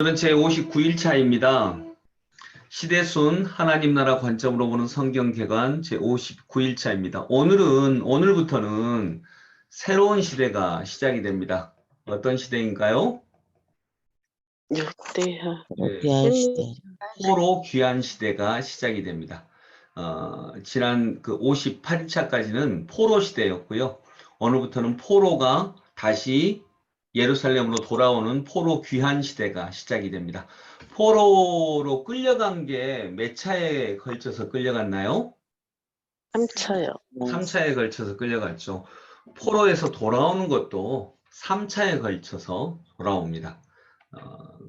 오늘은 제 59일차입니다. 시대순 하나님 나라 관점으로 보는 성경 개관 제 59일차입니다. 오늘부터는 새로운 시대가 시작이 됩니다. 어떤 시대인가요? 역대하 귀한 시대. 포로 귀한 시대가 시작이 됩니다. 지난 그 58일차까지는 포로 시대였고요. 오늘부터는 포로가 다시 예루살렘으로 돌아오는 포로 귀한 시대가 시작이 됩니다. 포로로 끌려간 게 몇 차에 걸쳐서 끌려갔나요? 3차요. 3차에 걸쳐서 끌려갔죠. 포로에서 돌아오는 것도 3차에 걸쳐서 돌아옵니다.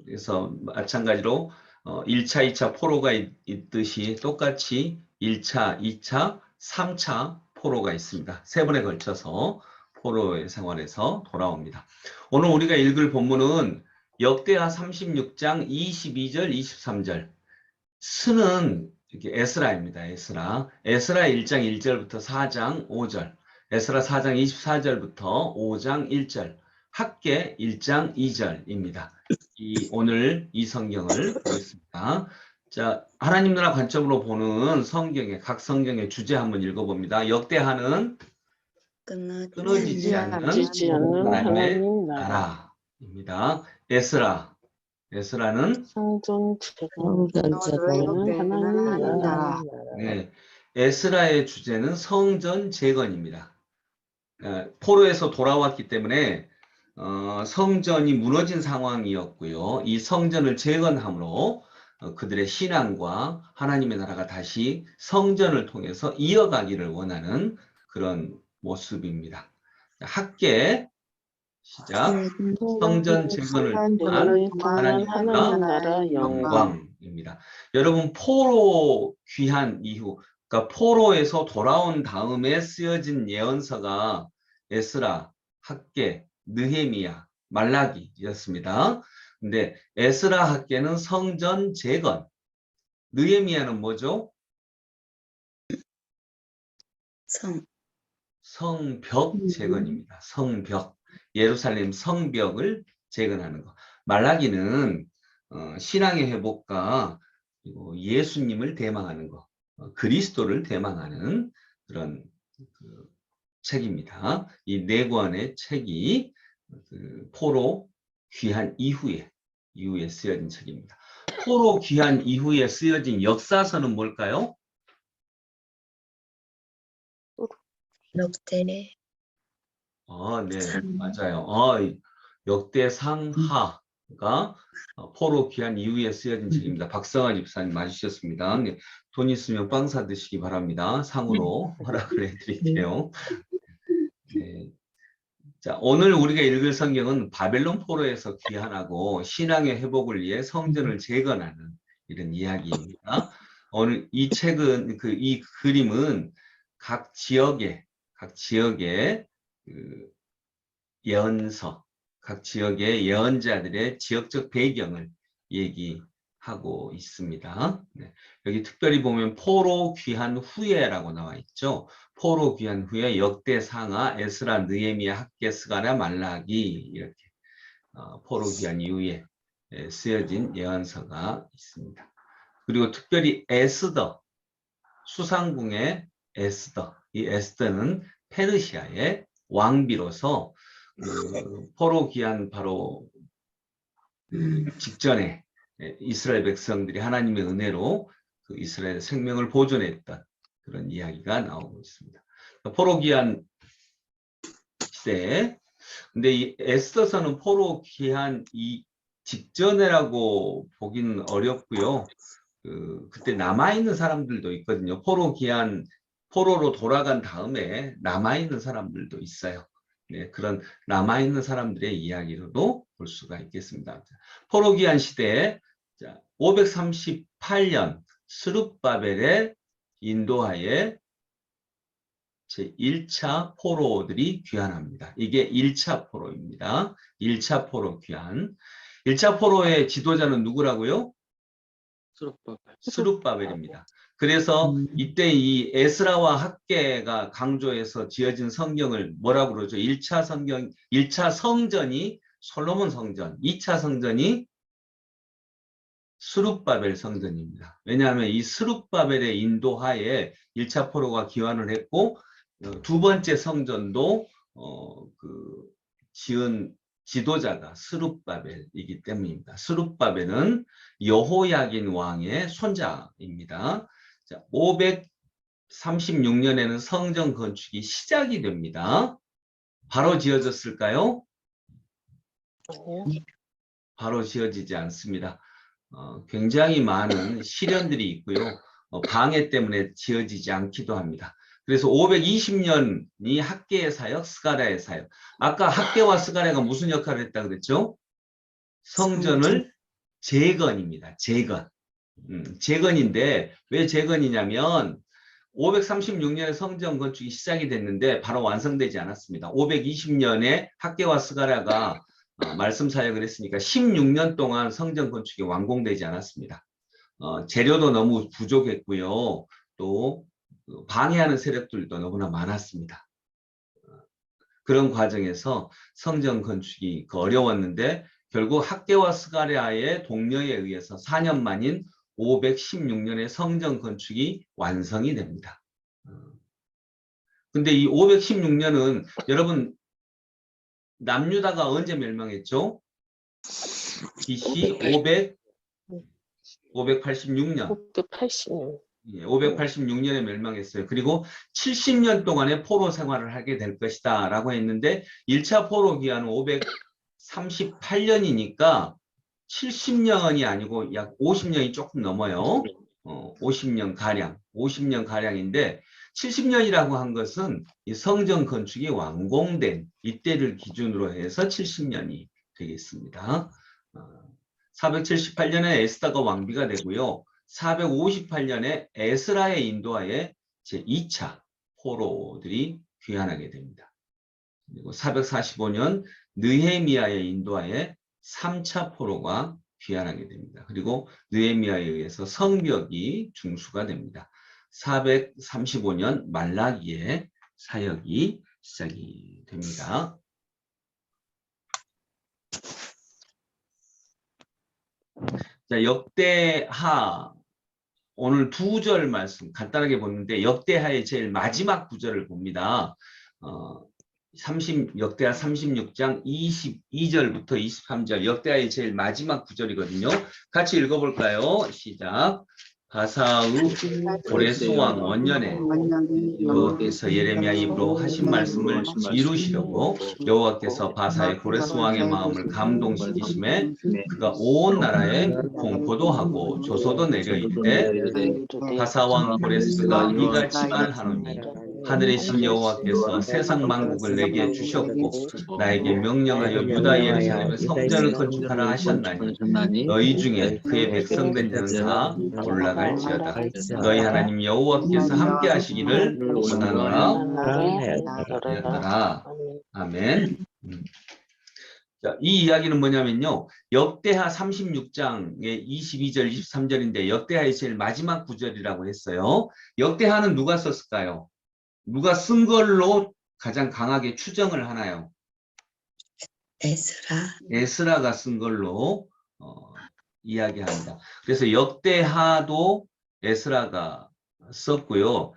그래서 마찬가지로 1차, 2차 포로가 있듯이 똑같이 1차, 2차, 3차 포로가 있습니다. 세 번에 걸쳐서 포로의 생활에서 돌아옵니다. 오늘 우리가 읽을 본문은 역대하 36장 22절, 23절. 스는 이렇게 에스라입니다. 에스라 1장 1절부터 4장 5절, 에스라 4장 24절부터 5장 1절, 학개 1장 2절입니다. 오늘 이 성경을 보겠습니다. 자, 하나님 나라 관점으로 보는 각 성경의 주제 한번 읽어봅니다. 역대하는 끊어지지 않는 하나님의 나라입니다. 에스라는 성전 성전제거는 하나님 나라. 네, 에스라의 주제는 성전 재건입니다. 포로에서 돌아왔기 때문에 성전이 무너진 상황이었고요. 이 성전을 재건함으로 그들의 신앙과 하나님의 나라가 다시 성전을 통해서 이어가기를 원하는 그런 모습입니다. 학개 시작. 성전 재건을 통한 하나님 나라 영광입니다. 여러분, 포로 귀한 이후, 그러니까 포로에서 돌아온 다음에 쓰여진 예언서가 에스라, 학개, 느헤미야, 말라기였습니다. 근데 에스라 학개는 성전 재건, 느헤미야는 뭐죠? 성벽 재건입니다. 성벽. 예루살렘 성벽을 재건하는 것. 말라기는 신앙의 회복과 그리고 예수님을 대망하는 것, 그리스도를 대망하는 그런 책입니다. 이 네 권의 책이 포로 귀한 이후에 쓰여진 책입니다. 포로 귀한 이후에 쓰여진 역사서는 뭘까요? 역대 네, 맞아요. 역대상하가 포로 귀한 이후에 쓰여진 책입니다. 박성아 집사님 맞으셨습니다. 네, 돈 있으면 빵 사드시기 바랍니다. 상으로 허락을 해드릴게요. 네. 자, 오늘 우리가 읽을 성경은 바벨론 포로에서 귀환하고 신앙의 회복을 위해 성전을 재건하는 이런 이야기입니다. 오늘 이 책은 이 그림은 각 지역의 예언서, 각 지역의 예언자들의 지역적 배경을 얘기하고 있습니다. 네. 여기 특별히 보면 포로 귀한 후에라고 나와 있죠. 포로 귀한 후에 역대상하, 에스라, 느헤미야, 학개, 스가랴, 말라기 이렇게 포로 귀한 이후에 쓰여진 예언서가 있습니다. 그리고 특별히 에스더, 수상궁의 에스더, 이 에스더는 페르시아의 왕비로서 포로 귀환 바로 직전에 이스라엘 백성들이 하나님의 은혜로 그 이스라엘 생명을 보존했던 그런 이야기가 나오고 있습니다. 포로 귀환 시대에 근데 이 에스더서는 포로 귀환 이 직전이라고 보기는 어렵고요. 그때 남아있는 사람들도 있거든요. 포로로 돌아간 다음에 남아있는 사람들도 있어요. 네, 그런 남아있는 사람들의 이야기로도 볼 수가 있겠습니다. 포로 귀환 시대에 538년 스룹바벨의 인도하에 제1차 포로들이 귀환합니다. 이게 1차 포로입니다. 1차 포로 귀환. 1차 포로의 지도자는 누구라고요? 스룹바벨입니다. 그래서 이때 이 에스라와 학개가 강조해서 지어진 성경을 뭐라고 그러죠? 1차 성전이 솔로몬 성전, 2차 성전이 스룹바벨 성전입니다. 왜냐하면 이 스룹바벨의 인도하에 1차 포로가 기원을 했고 두 번째 성전도 지은 지도자가 스룹바벨이기 때문입니다. 스룹바벨은 여호야긴 왕의 손자입니다. 자, 536년에는 성전 건축이 시작이 됩니다. 바로 지어졌을까요? 아니요. 바로 지어지지 않습니다. 굉장히 많은 시련들이 있고요. 방해 때문에 지어지지 않기도 합니다. 그래서 520년이 학개의 사역, 스가랴의 사역. 아까 학개와 스가랴가 무슨 역할을 했다 그랬죠? 성전을 재건입니다. 재건. 재건인데 왜 재건이냐면 536년에 성전 건축이 시작이 됐는데 바로 완성되지 않았습니다. 520년에 학개와 스가랴가 말씀 사역을 했으니까 16년 동안 성전 건축이 완공되지 않았습니다. 재료도 너무 부족했고요. 또 방해하는 세력들도 너무나 많았습니다. 그런 과정에서 성전 건축이 어려웠는데 결국 학개와 스가랴의 독려에 의해서 4년 만인 516년에 성전 건축이 완성이 됩니다. 근데 이 516년은 여러분 남유다가 언제 멸망했죠? BC 586년. 580년. 586년에 멸망했어요. 그리고 70년 동안의 포로 생활을 하게 될 것이다 라고 했는데 1차 포로 기한은 538년이니까 70년이 아니고 약 50년이 조금 넘어요. 50년 가량인데 70년이라고 한 것은 이 성전 건축이 완공된 이때를 기준으로 해서 70년이 되겠습니다. 478년에 에스더가 왕비가 되고요. 458년에 에스라의 인도하에 제2차 포로들이 귀환하게 됩니다. 그리고 445년 느헤미야의 인도하에 3차 포로가 귀환하게 됩니다. 그리고 느헤미야에 의해서 성벽이 중수가 됩니다. 435년 말라기의 사역이 시작이 됩니다. 자, 역대하 오늘 두 절 말씀 간단하게 보는데 역대하의 제일 마지막 구절을 봅니다. 역대하 36장 22절부터 23절 역대하의 제일 마지막 구절이거든요. 같이 읽어볼까요? 시작. 바사의 고레스왕 원년에 여호와께서 예레미야 입으로 하신 말씀을 이루시려고 여호와께서 바사의 고레스왕의 마음을 감동시키심에 그가 온 나라에 공포도 하고 조소도 내려 이르되 바사왕 고레스가 이같이 말하노니 하늘의 신 여호와께서 세상 만국을 내게 주셨고 나에게 명령하여 유다 예루살렘의 성전을 건축하라 하셨나니 너희 중에 그의 백성된 자는 다 올라갈지어다. 너희 하나님 여호와께서 함께 하시기를 원하노라. 아멘. 자, 이 이야기는 뭐냐면요. 역대하 36장의 22절, 23절인데 역대하의 제일 마지막 구절이라고 했어요. 역대하는 누가 썼을까요? 누가 쓴 걸로 가장 강하게 추정을 하나요? 에스라가 쓴 걸로 이야기합니다. 그래서 역대하도 에스라가 썼고요.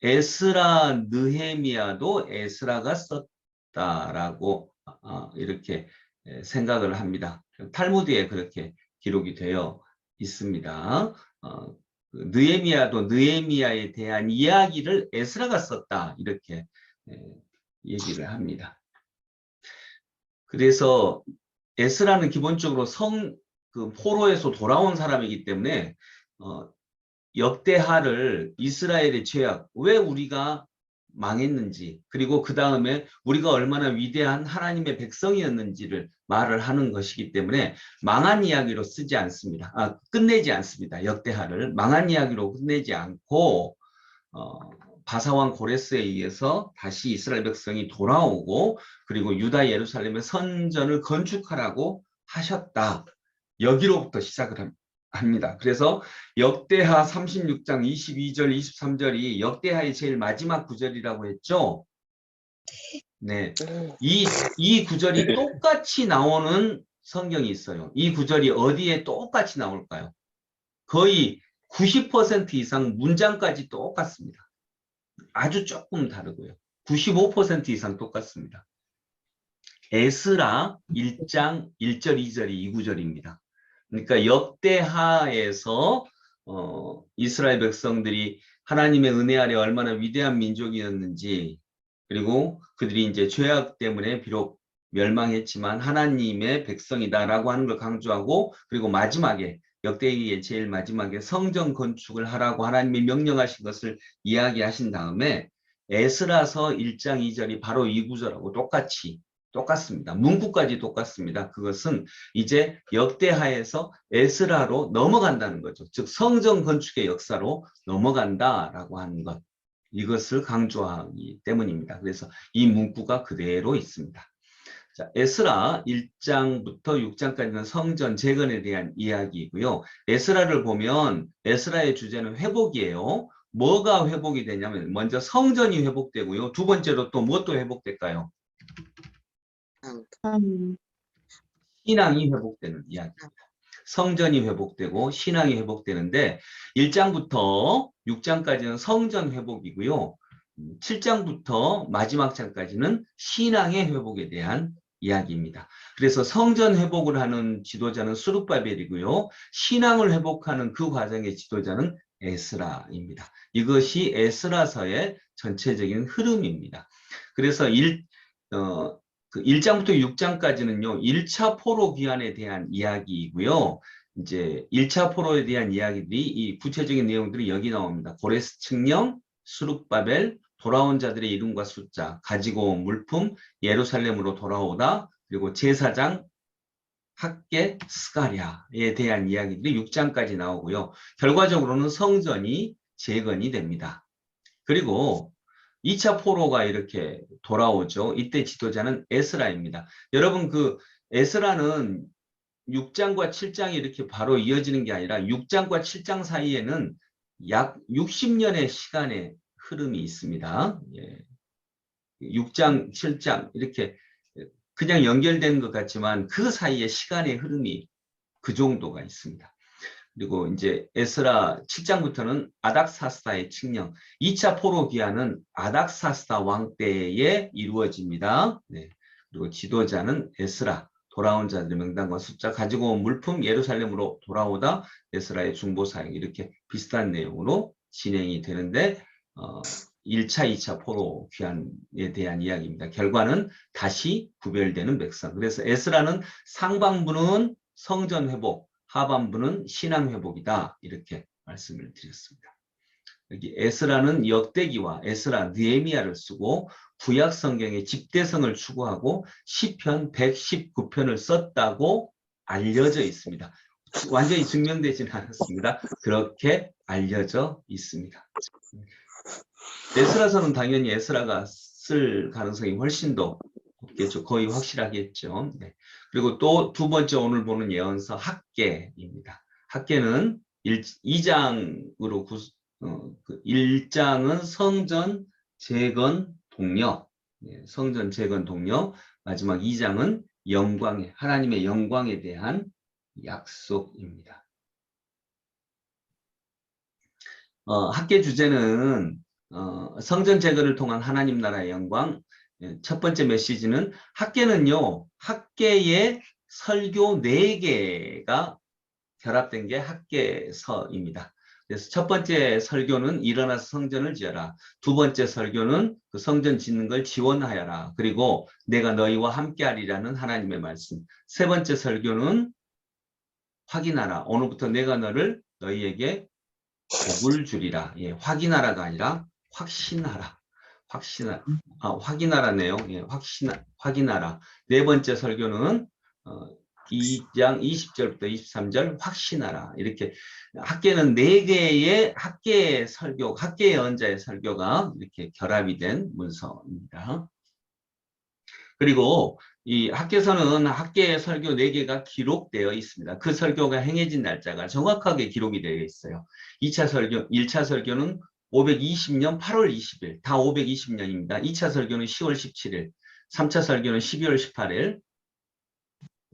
에스라 느헤미야도 에스라가 썼다라고 이렇게 생각을 합니다. 탈무드에 그렇게 기록이 되어 있습니다. 느헤미야도 느헤미야에 대한 이야기를 에스라가 썼다 이렇게 얘기를 합니다. 그래서 에스라는 기본적으로 포로에서 돌아온 사람이기 때문에 역대하를 이스라엘의 죄악, 왜 우리가 망했는지, 그리고 그 다음에 우리가 얼마나 위대한 하나님의 백성이었는지를 말을 하는 것이기 때문에 망한 이야기로 쓰지 않습니다. 끝내지 않습니다. 역대하를 망한 이야기로 끝내지 않고 바사왕 고레스에 의해서 다시 이스라엘 백성이 돌아오고 그리고 유다 예루살렘의 선전을 건축하라고 하셨다. 여기로부터 시작을 합니다. 그래서 역대하 36장 22절 23절이 역대하의 제일 마지막 구절이라고 했죠. 네, 이 구절이 똑같이 나오는 성경이 있어요. 이 구절이 어디에 똑같이 나올까요? 거의 90% 이상 문장까지 똑같습니다. 아주 조금 다르고요. 95% 이상 똑같습니다. 에스라 1장 1절 2절이 2구절입니다. 그러니까 역대하에서 이스라엘 백성들이 하나님의 은혜 아래 얼마나 위대한 민족이었는지, 그리고 그들이 이제 죄악 때문에 비록 멸망했지만 하나님의 백성이다라고 하는 걸 강조하고, 그리고 마지막에 역대기의 제일 마지막에 성전 건축을 하라고 하나님이 명령하신 것을 이야기하신 다음에 에스라서 1장 2절이 바로 이 구절하고 똑같습니다. 문구까지 똑같습니다. 그것은 이제 역대하에서 에스라로 넘어간다는 거죠. 즉 성전 건축의 역사로 넘어간다라고 하는 것, 이것을 강조하기 때문입니다. 그래서 이 문구가 그대로 있습니다. 자, 에스라 1장부터 6장까지는 성전 재건에 대한 이야기이고요. 에스라를 보면 에스라의 주제는 회복이에요. 뭐가 회복이 되냐면 먼저 성전이 회복되고요. 두 번째로 또 무엇도 회복될까요? 신앙이 회복되는 이야기입니다. 성전이 회복되고 신앙이 회복되는데 1장부터 6장까지는 성전 회복이고요. 7장부터 마지막 장까지는 신앙의 회복에 대한 이야기입니다. 그래서 성전 회복을 하는 지도자는 스룹바벨이고요. 신앙을 회복하는 그 과정의 지도자는 에스라입니다. 이것이 에스라서의 전체적인 흐름입니다. 그래서 1장부터 6장까지는요, 1차 포로 귀환에 대한 이야기이고요. 이제 1차 포로에 대한 이야기들이, 이 구체적인 내용들이 여기 나옵니다. 고레스 칙령, 스룹바벨, 돌아온 자들의 이름과 숫자, 가지고 온 물품, 예루살렘으로 돌아오다, 그리고 제사장, 학계, 스가랴에 대한 이야기들이 6장까지 나오고요. 결과적으로는 성전이 재건이 됩니다. 그리고 2차 포로가 이렇게 돌아오죠. 이때 지도자는 에스라입니다. 여러분, 그 에스라는 6장과 7장이 이렇게 바로 이어지는 게 아니라 6장과 7장 사이에는 약 60년의 시간의 흐름이 있습니다. 6장, 7장 이렇게 그냥 연결되는 것 같지만 그 사이에 시간의 흐름이 그 정도가 있습니다. 그리고 이제 에스라 7장부터는 아닥사스다의 칙령, 2차 포로 귀환은 아닥사스다 왕 때에 이루어집니다. 네. 그리고 지도자는 에스라, 돌아온 자들의 명단과 숫자, 가지고 온 물품, 예루살렘으로 돌아오다, 에스라의 중보 사역, 이렇게 비슷한 내용으로 진행이 되는데 1차, 2차 포로 귀환에 대한 이야기입니다. 결과는 다시 구별되는 백성. 그래서 에스라는 상반부는 성전 회복, 하반부는 신앙 회복이다, 이렇게 말씀을 드렸습니다. 여기 에스라는 역대기와 에스라, 느헤미야를 쓰고 구약 성경의 집대성을 추구하고 시편 119편을 썼다고 알려져 있습니다. 완전히 증명되지는 않았습니다. 그렇게 알려져 있습니다. 에스라서는 당연히 에스라가 쓸 가능성이 훨씬 더 높겠죠. 거의 확실하겠죠. 네. 그리고 또 두 번째 오늘 보는 예언서 학개입니다. 학개는 2장으로 1장은 성전 재건 동력, 성전 재건 동력, 마지막 2장은 하나님의 영광에 대한 약속입니다. 학개 주제는 성전 재건을 통한 하나님 나라의 영광. 첫 번째 메시지는 학개는요, 학개의 설교 4개가 결합된 게 학개서입니다. 그래서 첫 번째 설교는 일어나서 성전을 지어라. 두 번째 설교는 그 성전 짓는 걸 지원하여라. 그리고 내가 너희와 함께하리라는 하나님의 말씀. 세 번째 설교는 확인하라. 오늘부터 내가 너희에게 복을 주리라. 확인하라가 아니라 확신하라. 확인하라네요. 확인하라. 네 번째 설교는 2장 20절부터 23절 확신하라. 이렇게 학개는 4개의 학개의 설교, 학개의 언자의 설교가 이렇게 결합이 된 문서입니다. 그리고 이 학개서는 학개의 설교 4개가 기록되어 있습니다. 그 설교가 행해진 날짜가 정확하게 기록이 되어 있어요. 1차 설교는 520년 8월 20일, 다 520년입니다. 2차 설교는 10월 17일, 3차 설교는 12월 18일,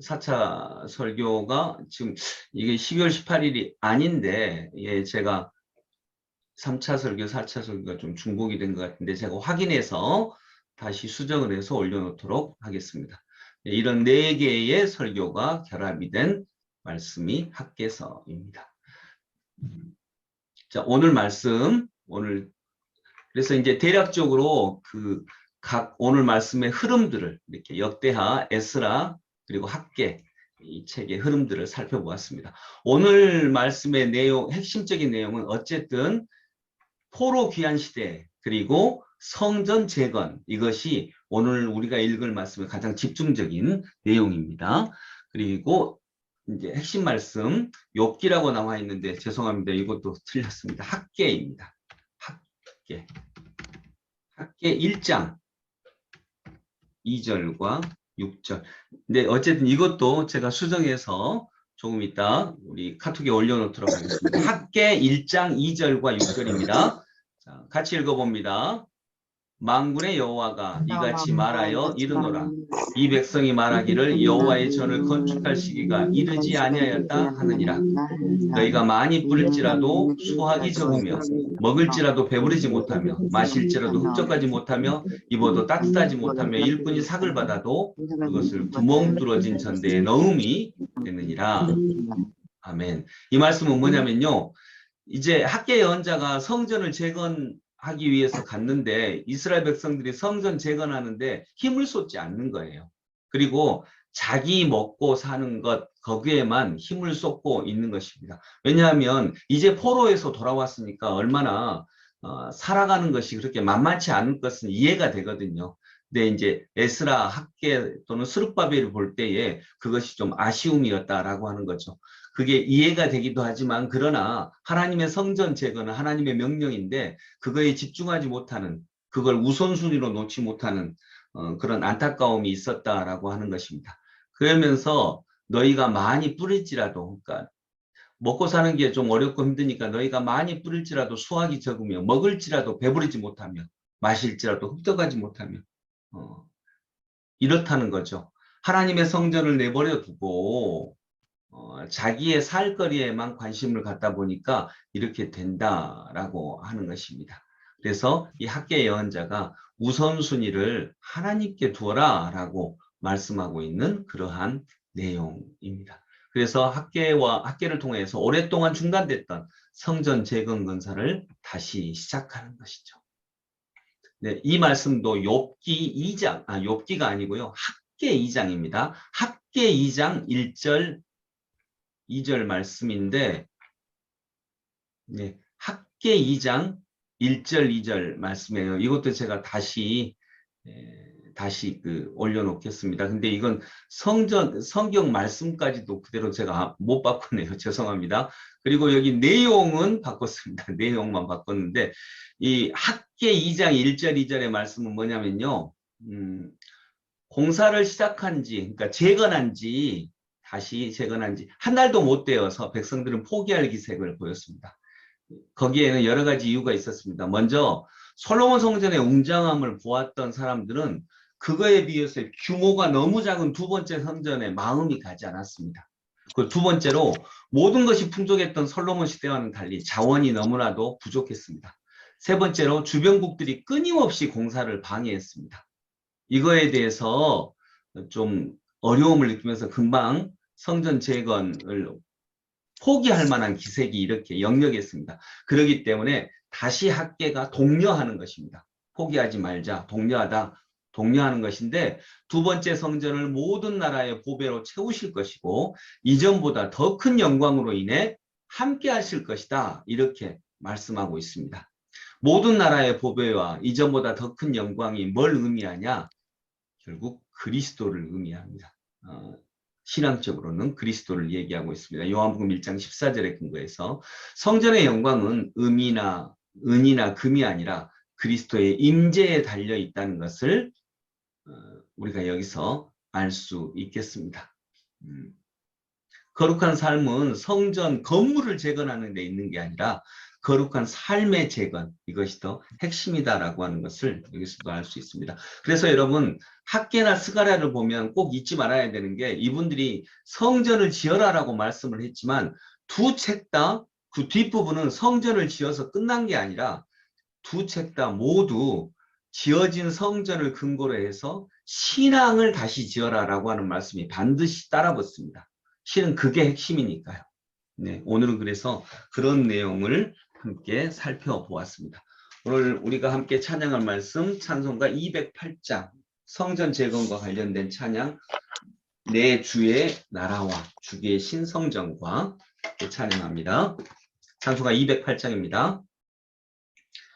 4차 설교가 지금 이게 12월 18일이 아닌데, 예, 제가 3차 설교, 4차 설교가 좀 중복이 된 것 같은데, 제가 확인해서 다시 수정을 해서 올려놓도록 하겠습니다. 예, 이런 4개의 설교가 결합이 된 말씀이 학개서입니다. 자, 오늘 말씀, 그래서 이제 대략적으로 각 오늘 말씀의 흐름들을 이렇게 역대하, 에스라, 그리고 학개, 이 책의 흐름들을 살펴보았습니다. 오늘 말씀의 내용, 핵심적인 내용은 어쨌든 포로 귀환 시대, 그리고 성전 재건, 이것이 오늘 우리가 읽을 말씀의 가장 집중적인 내용입니다. 그리고 이제 핵심 말씀, 욥기라고 나와 있는데 죄송합니다. 이것도 틀렸습니다. 학개입니다. 학개. 학개 1장 2절과 6절. 근데 어쨌든 이것도 제가 수정해서 조금 이따 우리 카톡에 올려놓도록 하겠습니다. 학개 1장 2절과 6절입니다. 자, 같이 읽어봅니다. 만군의 여호와가 이같이 말하여 이르노라. 이 백성이 말하기를 여호와의 전을 건축할 시기가 이르지 아니하였다 하느니라. 너희가 많이 뿌릴지라도 수확이 적으며 먹을지라도 배부르지 못하며 마실지라도 흡족하지 못하며 입어도 따뜻하지 못하며 일꾼이 삭을 받아도 그것을 구멍 뚫어진 전대에 넣음이 되느니라. 아멘. 이 말씀은 뭐냐면요. 이제 학개 예언자가 성전을 재건하기 위해서 갔는데 이스라엘 백성들이 성전 재건하는데 힘을 쏟지 않는 거예요. 그리고 자기 먹고 사는 것 거기에만 힘을 쏟고 있는 것입니다. 왜냐하면 이제 포로에서 돌아왔으니까 얼마나 살아가는 것이 그렇게 만만치 않은 것은 이해가 되거든요. 근데 이제 에스라, 학개 또는 스룹바벨을 볼 때에 그것이 좀 아쉬움이었다라고 하는 거죠. 그게 이해가 되기도 하지만 그러나 하나님의 성전 재건은 하나님의 명령인데 그거에 집중하지 못하는, 그걸 우선순위로 놓지 못하는 그런 안타까움이 있었다라고 하는 것입니다. 그러면서 너희가 많이 뿌릴지라도, 그러니까 먹고 사는 게 좀 어렵고 힘드니까 너희가 많이 뿌릴지라도 수확이 적으며 먹을지라도 배부르지 못하며 마실지라도 흡족하지 못하며 이렇다는 거죠. 하나님의 성전을 내버려 두고 자기의 살 거리에만 관심을 갖다 보니까 이렇게 된다라고 하는 것입니다. 그래서 이 학개 예언자가 우선순위를 하나님께 두어라 라고 말씀하고 있는 그러한 내용입니다. 그래서 학개를 통해서 오랫동안 중단됐던 성전 재건 건설을 다시 시작하는 것이죠. 네, 이 말씀도 욥기 2장, 욥기가 아니고요. 학개 2장입니다. 학개 2장 1절 2절 말씀인데, 네, 학개 2장 1절 2절 말씀이에요. 이것도 제가 다시 올려놓겠습니다. 근데 이건 성경 말씀까지도 그대로 제가 못 바꾸네요. 죄송합니다. 그리고 여기 내용은 바꿨습니다. 내용만 바꿨는데, 이 학개 2장 1절 2절의 말씀은 뭐냐면요. 공사를 시작한 지, 그러니까 다시 재건한 지 한 달도 못 되어서 백성들은 포기할 기색을 보였습니다. 거기에는 여러 가지 이유가 있었습니다. 먼저 솔로몬 성전의 웅장함을 보았던 사람들은 그거에 비해서 규모가 너무 작은 두 번째 성전에 마음이 가지 않았습니다. 그 두 번째로 모든 것이 풍족했던 솔로몬 시대와는 달리 자원이 너무나도 부족했습니다. 세 번째로 주변국들이 끊임없이 공사를 방해했습니다. 이거에 대해서 좀 어려움을 느끼면서 금방 성전 재건을 포기할 만한 기색이 이렇게 역력했습니다. 그렇기 때문에 다시 학개가 독려하는 것입니다. 포기하지 말자, 독려하는 것인데 두 번째 성전을 모든 나라의 보배로 채우실 것이고 이전보다 더 큰 영광으로 인해 함께 하실 것이다. 이렇게 말씀하고 있습니다. 모든 나라의 보배와 이전보다 더 큰 영광이 뭘 의미하냐? 결국 그리스도를 의미합니다. 신앙적으로는 그리스도를 얘기하고 있습니다. 요한복음 1장 14절에 근거해서 성전의 영광은 은이나 금이 아니라 그리스도의 임재에 달려 있다는 것을 우리가 여기서 알 수 있겠습니다. 거룩한 삶은 성전 건물을 재건하는 데 있는 게 아니라 거룩한 삶의 재건, 이것이 더 핵심이다라고 하는 것을 여기서도 알 수 있습니다. 그래서 여러분 학개나 스가랴를 보면 꼭 잊지 말아야 되는 게 이분들이 성전을 지어라라고 말씀을 했지만 두 책 다 그 뒷부분은 성전을 지어서 끝난 게 아니라 두 책 다 모두 지어진 성전을 근거로 해서 신앙을 다시 지어라라고 하는 말씀이 반드시 따라붙습니다. 실은 그게 핵심이니까요. 네, 오늘은 그래서 그런 내용을 함께 살펴보았습니다. 오늘 우리가 함께 찬양할 말씀 찬송가 208장 성전 재건과 관련된 찬양 내 주의 나라와 주의 신성전과 찬양합니다. 찬송가 208장입니다.